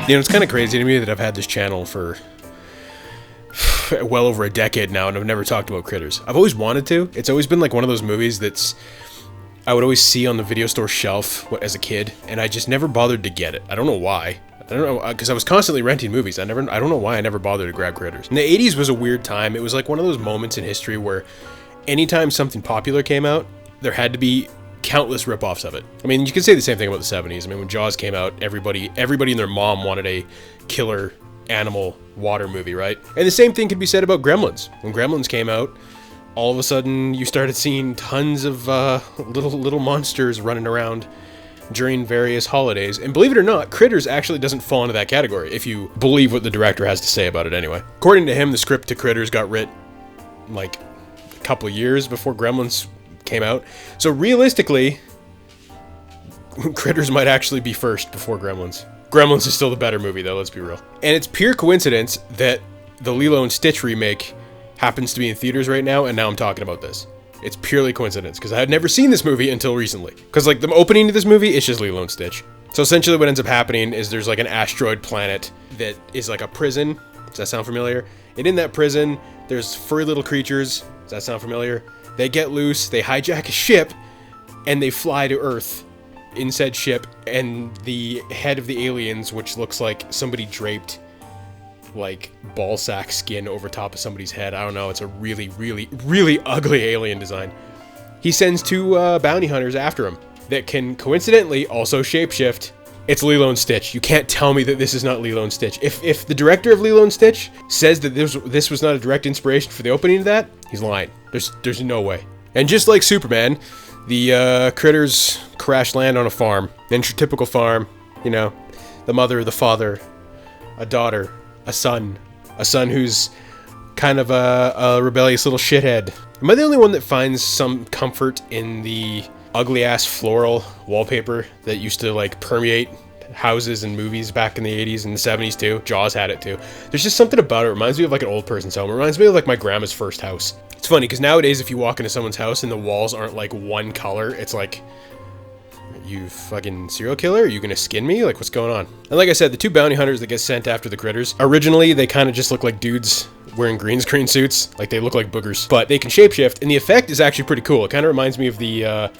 You know, it's kind of crazy to me that I've had this channel for well over a decade now, and I've never talked about Critters. I've always wanted to. It's always been like one of those movies that's I would always see on the video store shelf as a kid, and I just never bothered to get it. I don't know why. I don't know, because I was constantly renting movies. I don't know why I never bothered to grab Critters. And the 80s was a weird time. It was like one of those moments in history where anytime something popular came out, there had to be countless ripoffs of it. I mean, you can say the same thing about the 70s. I mean, when Jaws came out, everybody and their mom wanted a killer animal water movie, right? And the same thing could be said about Gremlins. When Gremlins came out, all of a sudden you started seeing tons of little monsters running around during various holidays. And believe it or not, Critters actually doesn't fall into that category, if you believe what the director has to say about it anyway. According to him, the script to Critters got written like a couple of years before Gremlins came out. So realistically, Critters might actually be first before Gremlins. Gremlins is still the better movie though, let's be real. And it's pure coincidence that the Lilo and Stitch remake happens to be in theaters right now, and now I'm talking about this. It's purely coincidence, because I had never seen this movie until recently. Because like the opening to this movie, it's just Lilo and Stitch. So essentially what ends up happening is there's like an asteroid planet that is like a prison. Does that sound familiar? And in that prison, there's furry little creatures. Does that sound familiar? They get loose, they hijack a ship, and they fly to Earth in said ship, and the head of the aliens, which looks like somebody draped like ball sack skin over top of somebody's head. I don't know, it's a really, really, really ugly alien design. He sends two bounty hunters after him that can coincidentally also shapeshift. It's Lilo and Stitch. You can't tell me that this is not Lilo and Stitch. If the director of Lilo and Stitch says that this was not a direct inspiration for the opening of that, he's lying. There's no way. And just like Superman, the critters crash land on a farm. An typical farm, you know, the mother, the father, a daughter, a son who's kind of a rebellious little shithead. Am I the only one that finds some comfort in the ugly ass floral wallpaper that used to like permeate houses and movies back in the 80s and the 70s too? Jaws had it too. There's just something about it. It reminds me of like an old person's home. It reminds me of like my grandma's first house. It's funny because nowadays if you walk into someone's house and the walls aren't like one color, it's like, you fucking serial killer? Are you gonna skin me? Like, what's going on? And like I said, the two bounty hunters that get sent after the critters, originally they kind of just look like dudes wearing green screen suits. Like, they look like boogers. But they can shapeshift, and the effect is actually pretty cool. It kind of reminds me of the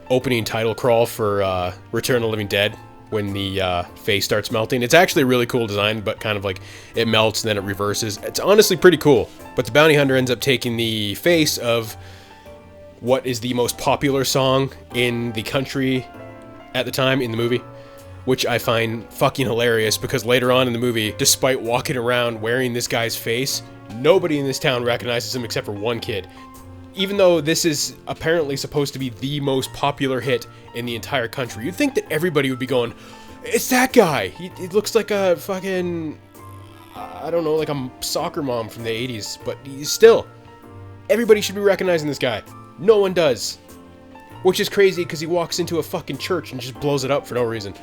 opening title crawl for Return of the Living Dead, when the face starts melting. It's actually a really cool design, but kind of like it melts and then it reverses. It's honestly pretty cool. But the bounty hunter ends up taking the face of what is the most popular song in the country at the time in the movie, which I find fucking hilarious, because later on in the movie, despite walking around wearing this guy's face, nobody in this town recognizes him except for one kid. Even though this is apparently supposed to be the most popular hit in the entire country, you'd think that everybody would be going, it's that guy! He looks like a fucking, I don't know, like a soccer mom from the 80s, but still, everybody should be recognizing this guy. No one does. Which is crazy because he walks into a fucking church and just blows it up for no reason.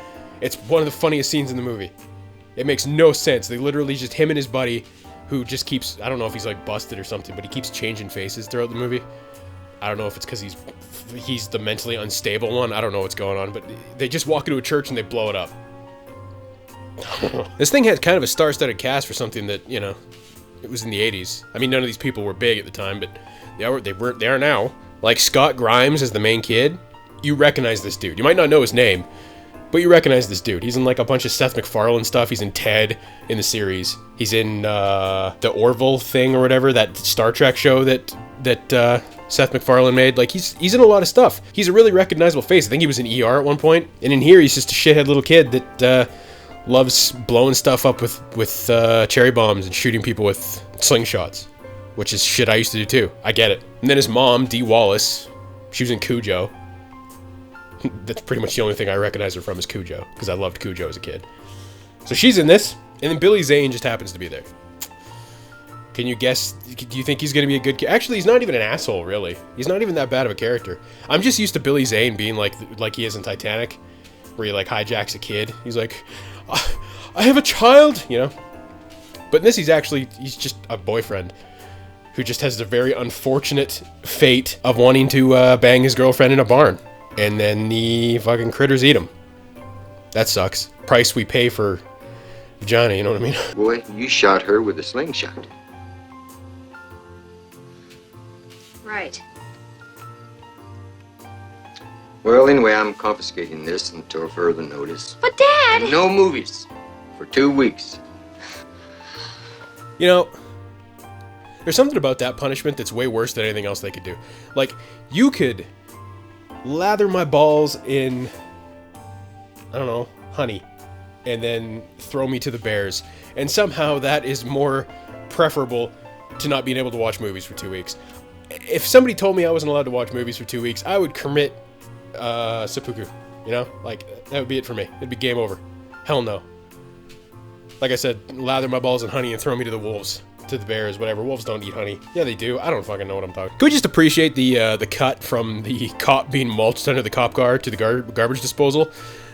It's one of the funniest scenes in the movie. It makes no sense. They literally just, him and his buddy, who just keeps, I don't know if he's like busted or something, but he keeps changing faces throughout the movie. I don't know if it's because he's the mentally unstable one. I don't know what's going on, but they just walk into a church and they blow it up. This thing had kind of a star-studded cast for something that, you know, it was in the 80s. I mean, none of these people were big at the time, but they are now. Like Scott Grimes as the main kid, you recognize this dude. You might not know his name, but you recognize this dude. He's in like a bunch of Seth MacFarlane stuff. He's in Ted in the series. He's in the Orville thing or whatever, that Star Trek show that Seth MacFarlane made. Like he's in a lot of stuff. He's a really recognizable face. I think he was in ER at one point. And in here, he's just a shithead little kid that loves blowing stuff up with cherry bombs and shooting people with slingshots. Which is shit I used to do too. I get it. And then his mom, Dee Wallace, she was in Cujo. That's pretty much the only thing I recognize her from is Cujo, because I loved Cujo as a kid. So she's in this, and then Billy Zane just happens to be there. Can you guess, do you think he's going to be a good kid? Actually, he's not even an asshole, really. He's not even that bad of a character. I'm just used to Billy Zane being like he is in Titanic, where he like hijacks a kid. He's like, I have a child, you know? But in this, he's just a boyfriend who just has the very unfortunate fate of wanting to bang his girlfriend in a barn. And then the fucking critters eat him. That sucks. Price we pay for Johnny, you know what I mean? Boy, you shot her with a slingshot. Right. Well, anyway, I'm confiscating this until further notice. But, Dad! And no movies for 2 weeks. You know, there's something about that punishment that's way worse than anything else they could do. Like, you could lather my balls in, I don't know, honey, and then throw me to the bears. And somehow that is more preferable to not being able to watch movies for 2 weeks. If somebody told me I wasn't allowed to watch movies for 2 weeks, I would commit seppuku. You know? Like, that would be it for me. It'd be game over. Hell no. Like I said, lather my balls in honey and throw me to the wolves. To the bears, whatever. Wolves don't eat honey. Yeah, they do. I don't fucking know what I'm talking. Can we just appreciate the cut from the cop being mulched under the cop car to the garbage disposal?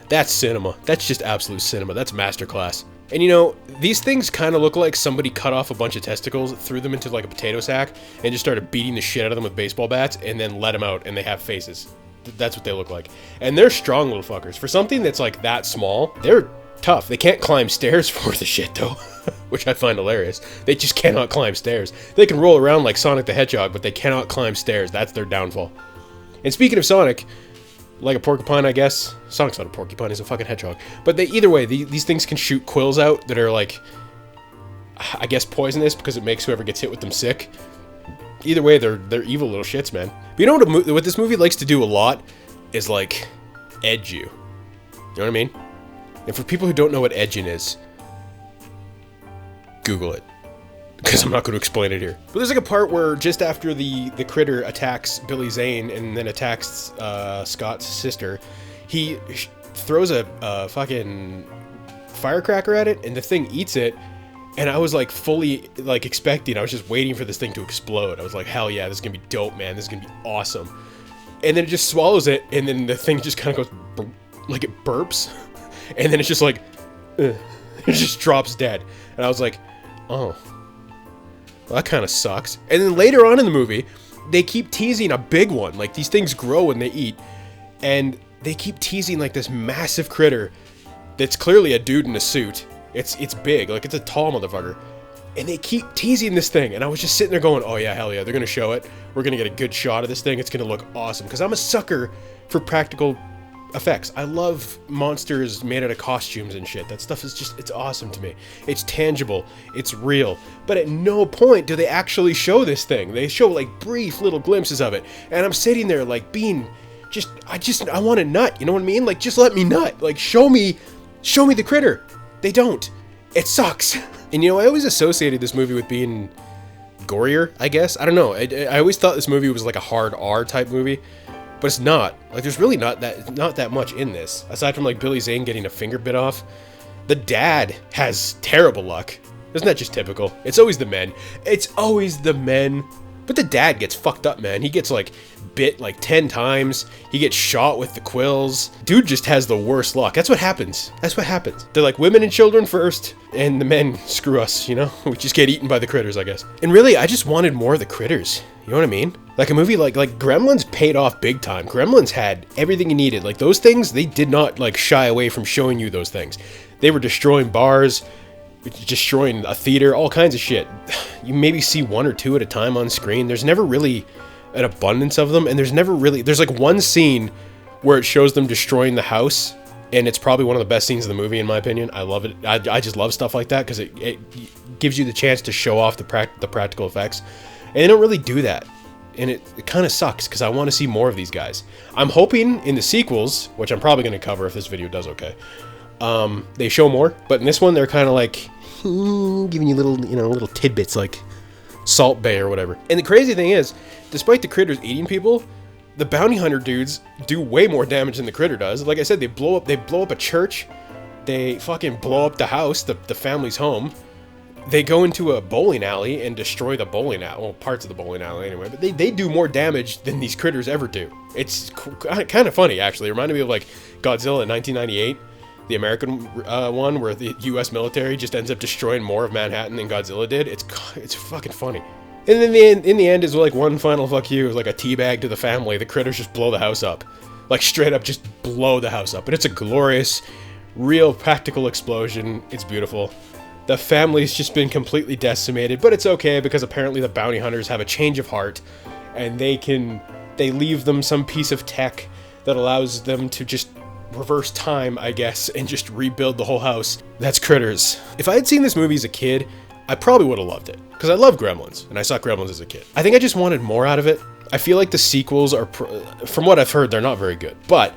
That's cinema. That's just absolute cinema. That's masterclass. And you know, these things kind of look like somebody cut off a bunch of testicles, threw them into like a potato sack, and just started beating the shit out of them with baseball bats, and then let them out, and they have faces. That's what they look like. And they're strong little fuckers. For something that's like that small, they're tough. They can't climb stairs for the shit though. Which I find hilarious. They just cannot climb stairs. They can roll around like Sonic the Hedgehog, but they cannot climb stairs. That's their downfall. And speaking of Sonic, like a porcupine, I guess. Sonic's not a porcupine, he's a fucking hedgehog. But either way, these things can shoot quills out that are like, I guess poisonous because it makes whoever gets hit with them sick. Either way, they're evil little shits, man. But you know what this movie likes to do a lot is like edge you. You know what I mean? And for people who don't know what edging is, Google it, because I'm not going to explain it here. But there's like a part where just after the critter attacks Billy Zane and then attacks Scott's sister, he throws a fucking firecracker at it, and the thing eats it. And I was like fully like expecting. I was just waiting for this thing to explode. I was like, hell yeah, this is gonna be dope, man. This is gonna be awesome. And then it just swallows it, and then the thing just kind of goes like it burps, and then it's just like it just drops dead. And I was like, oh, well, that kind of sucks. And then later on in the movie, they keep teasing a big one. Like, these things grow when they eat. And they keep teasing, like, this massive critter that's clearly a dude in a suit. It's big. Like, it's a tall motherfucker. And they keep teasing this thing. And I was just sitting there going, oh, yeah, hell yeah. They're going to show it. We're going to get a good shot of this thing. It's going to look awesome. Because I'm a sucker for practical effects. I love monsters made out of costumes and shit. That stuff is just, it's awesome to me. It's tangible. It's real. But at no point do they actually show this thing. They show like brief little glimpses of it. And I'm sitting there like being I want a nut. You know what I mean? Like, just let me nut. Like, show me the critter. They don't. It sucks. And you know, I always associated this movie with being gorier, I guess. I don't know. I always thought this movie was like a hard R type movie. But it's not. Like, there's really not that much in this. Aside from, like, Billy Zane getting a finger bit off. The dad has terrible luck. Isn't that just typical? It's always the men. It's always the men. But the dad gets fucked up, man. He gets, like, bit, like, 10 times. He gets shot with the quills. Dude just has the worst luck. That's what happens. That's what happens. They're like, women and children first, and the men screw us, you know? We just get eaten by the critters, I guess. And really, I just wanted more of the critters. You know what I mean? Like a movie like Gremlins paid off big time. Gremlins had everything you needed. Like, those things, they did not like shy away from showing you those things. They were destroying bars, destroying a theater, all kinds of shit. You maybe see one or two at a time on screen. There's never really an abundance of them, and there's like one scene where it shows them destroying the house, and it's probably one of the best scenes of the movie in my opinion. I love it. I just love stuff like that because it gives you the chance to show off the practical effects. And they don't really do that. And it kind of sucks because I want to see more of these guys. I'm hoping in the sequels, which I'm probably going to cover if this video does okay, they show more. But in this one, they're kind of like giving you little tidbits like Salt Bay or whatever. And the crazy thing is, despite the critters eating people, the bounty hunter dudes do way more damage than the critter does. Like I said, they blow up a church. They fucking blow up the house, the family's home. They go into a bowling alley and destroy the bowling alley. Well, parts of the bowling alley anyway. But they do more damage than these critters ever do. It's kind of funny, actually. It reminded me of, like, Godzilla in 1998. The American one where the U.S. military just ends up destroying more of Manhattan than Godzilla did. It's fucking funny. And then in the end is like one final fuck you. It's like a teabag to the family. The critters just blow the house up. Like, straight up just blow the house up. And it's a glorious, real practical explosion. It's beautiful. The family's just been completely decimated, but it's okay because apparently the bounty hunters have a change of heart, and they leave them some piece of tech that allows them to just reverse time, I guess, and just rebuild the whole house. That's Critters. If I had seen this movie as a kid, I probably would have loved it, because I love Gremlins, and I saw Gremlins as a kid. I think I just wanted more out of it. I feel like the sequels are, from what I've heard, they're not very good, but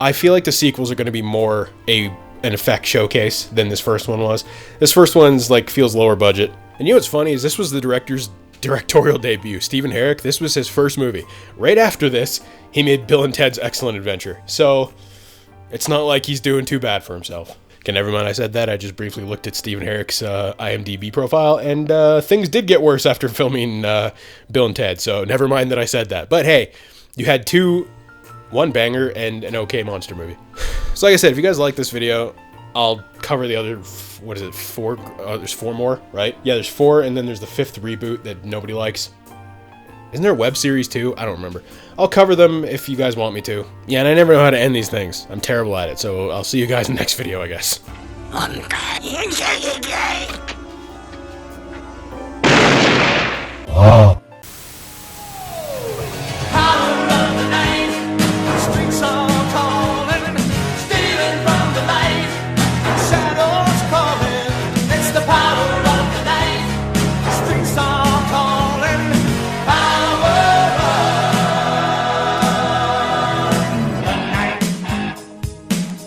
I feel like the sequels are going to be more an effect showcase than this first one was. This first one's like feels lower budget. And you know what's funny is this was the director's directorial debut. Stephen Herrick, this was his first movie. Right after this, he made Bill and Ted's Excellent Adventure. So it's not like he's doing too bad for himself. Okay, never mind I said that. I just briefly looked at Stephen Herrick's IMDb profile, and things did get worse after filming Bill and Ted. So never mind that I said that. But hey, you had one banger and an okay monster movie. So like I said, if you guys like this video, I'll cover the other, what is it, 4? There's 4 more, right? Yeah, there's 4, and then there's the 5th reboot that nobody likes. Isn't there a web series too? I don't remember. I'll cover them if you guys want me to. Yeah, and I never know how to end these things. I'm terrible at it, so I'll see you guys in the next video, I guess.